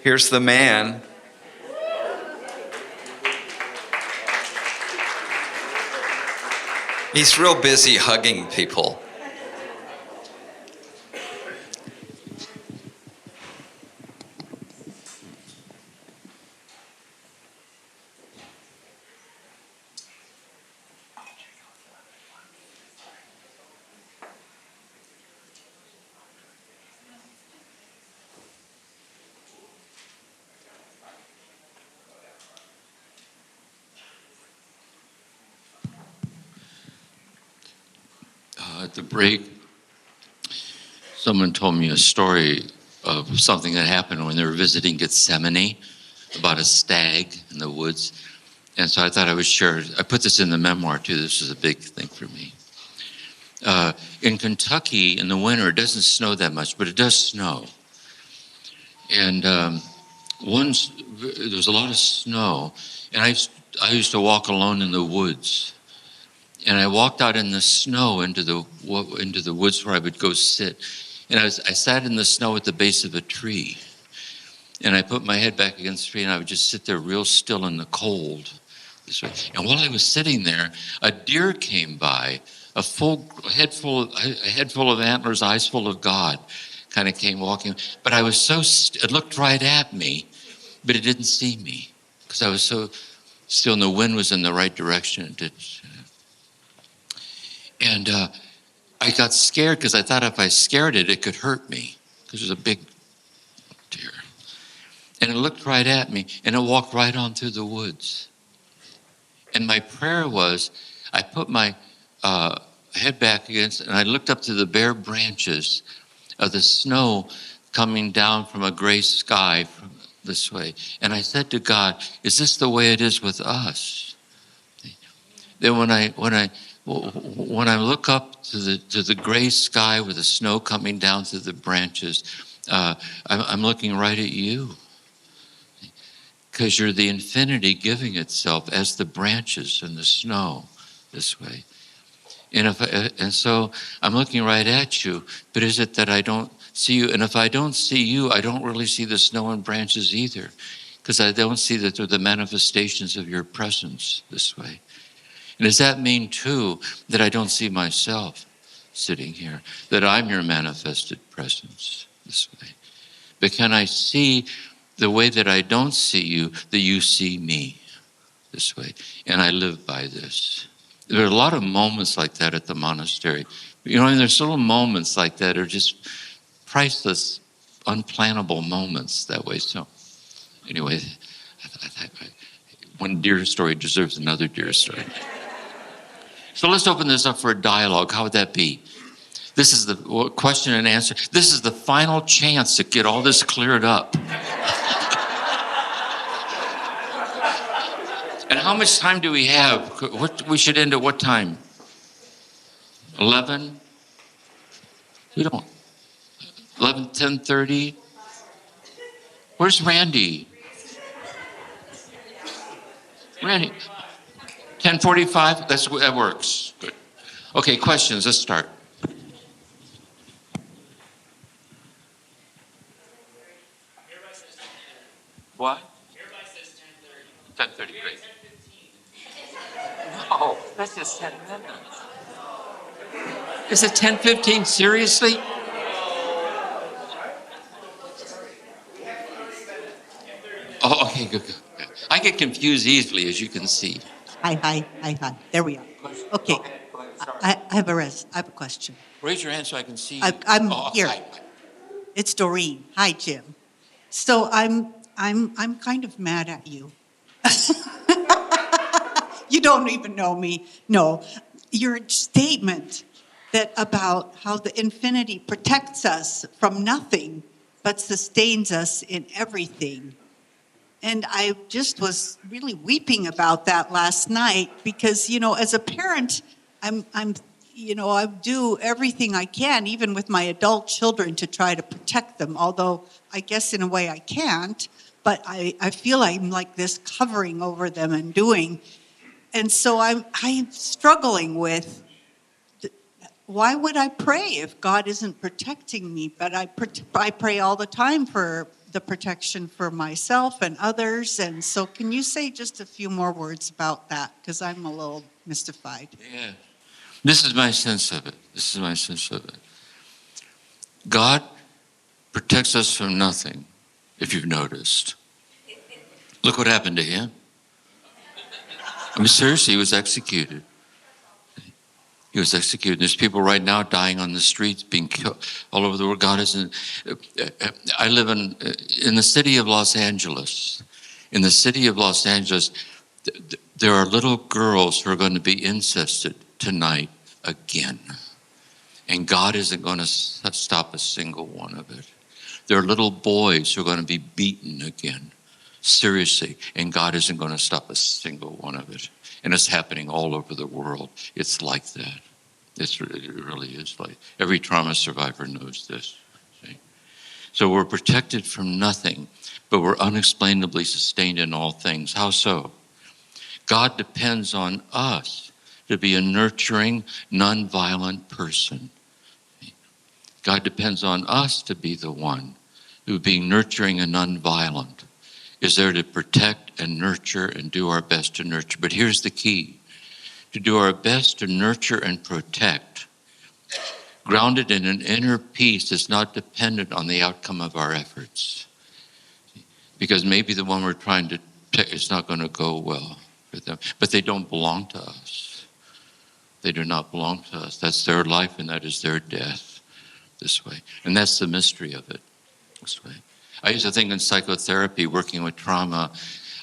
Here's the man. He's real busy hugging people. At the break, someone told me a story of something that happened when they were visiting Gethsemane about a stag in the woods. And so I thought I would share. I put this in the memoir too. This is a big thing for me. In Kentucky in the winter, it doesn't snow that much, but it does snow. And there was a lot of snow. And I used to walk alone in the woods. And I walked out in the snow into the woods where I would go sit. And I sat in the snow at the base of a tree. And I put my head back against the tree, and I would just sit there real still in the cold. This way. And while I was sitting there, a deer came by, a head full of antlers, eyes full of God, kind of came walking. But I was it looked right at me, but it didn't see me because I was so still, and the wind was in the right direction. And I got scared because I thought if I scared it, it could hurt me because it was a big deer. And it looked right at me, and it walked right on through the woods. And my prayer was, I put my head back against, and I looked up to the bare branches of the snow coming down from a gray sky from this way. And I said to God, is this the way it is with us? Then when I look up to the gray sky with the snow coming down through the branches, I'm looking right at you. Because you're the infinity giving itself as the branches and the snow this way. And so I'm looking right at you, but is it that I don't see you? And if I don't see you, I don't really see the snow and branches either, because I don't see that they're the manifestations of your presence this way. And does that mean, too, that I don't see myself sitting here, that I'm your manifested presence this way? But can I see the way that I don't see you, that you see me this way? And I live by this. There are a lot of moments like that at the monastery. And there's little moments like that are just priceless, unplannable moments that way. So anyway, one deer story deserves another deer story. So let's open this up for a dialogue. How would that be? This is the question and answer. This is the final chance to get all this cleared up. And how much time do we have? We should end at what time? 11? We don't. 11, 10:30? Where's Randy? Randy. 10:45? That works. Good. Okay, questions. Let's start. What? 10:30, great. No, that's just 10 minutes. Is it 10:15? Seriously? Oh, okay, good. I get confused easily, as you can see. Hi. There we are. Okay. I have a question. Raise your hand so I can see you. I'm here. Hi. It's Doreen. Hi, Jim. So I'm kind of mad at you. You don't even know me. No, your statement that about how the infinity protects us from nothing, but sustains us in everything. And I just was really weeping about that last night because, as a parent, I do everything I can, even with my adult children, to try to protect them. Although I guess in a way I can't, but I feel I'm like this covering over them and doing. And so I'm struggling with, why would I pray if God isn't protecting me? But I pray all the time for the protection for myself and others. And so can you say just a few more words about that? Because I'm a little mystified. Yeah. This is my sense of it. This is my sense of it. God protects us from nothing, if you've noticed. Look what happened to him. I mean, seriously, he was executed. He was executed. There's people right now dying on the streets, being killed all over the world. God isn't. I live in the city of Los Angeles. In the city of Los Angeles, there are little girls who are going to be incested tonight again. And God isn't going to stop a single one of it. There are little boys who are going to be beaten again. Seriously. And God isn't going to stop a single one of it. And it's happening all over the world. It's like that. It really is like. Every trauma survivor knows this. See? So we're protected from nothing, but we're unexplainably sustained in all things. How so? God depends on us to be a nurturing, nonviolent person. God depends on us to be the one who, being nurturing and nonviolent, is there to protect and nurture and do our best to nurture. But here's the key. To do our best to nurture and protect, grounded in an inner peace that's not dependent on the outcome of our efforts. Because maybe the one we're trying to protect is not going to go well for them. But they don't belong to us. They do not belong to us. That's their life and that is their death this way. And that's the mystery of it this way. I used to think in psychotherapy, working with trauma,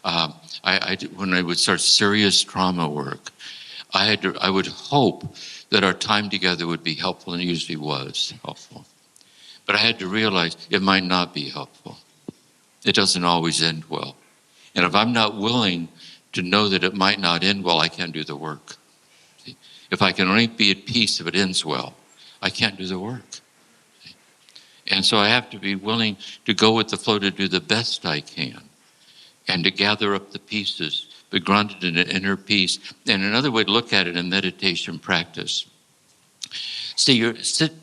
when I would start serious trauma work, I would hope that our time together would be helpful, and it usually was helpful. But I had to realize it might not be helpful. It doesn't always end well. And if I'm not willing to know that it might not end well, I can't do the work. See? If I can only be at peace if it ends well, I can't do the work. And so I have to be willing to go with the flow to do the best I can and to gather up the pieces, but grounded in an inner peace. And another way to look at it in meditation practice. See,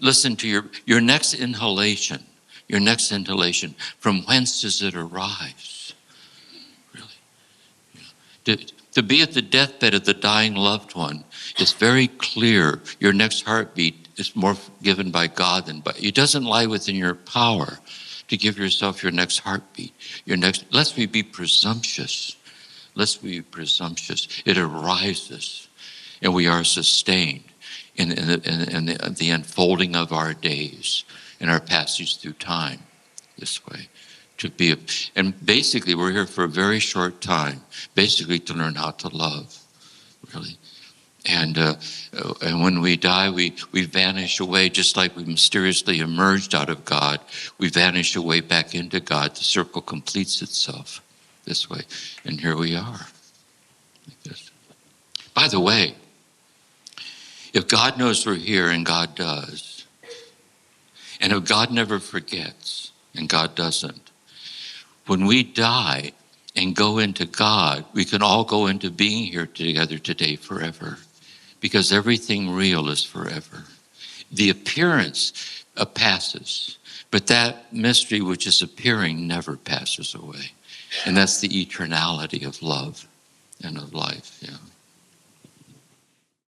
listen to your next inhalation, from whence does it arise? Really? To be at the deathbed of the dying loved one, it's very clear your next heartbeat is more given by God than by. It doesn't lie within your power to give yourself your next heartbeat. Lest we be presumptuous. It arises, and we are sustained in the unfolding of our days, in our passage through time, this way. And basically, we're here for a very short time, basically to learn how to love, really. And when we die, we vanish away, just like we mysteriously emerged out of God. We vanish away back into God. The circle completes itself this way. And here we are. Like this. By the way, if God knows we're here, and God does, and if God never forgets, and God doesn't, when we die and go into God, we can all go into being here together today forever. Because everything real is forever. The appearance passes, but that mystery which is appearing never passes away. And that's the eternality of love and of life. Yeah.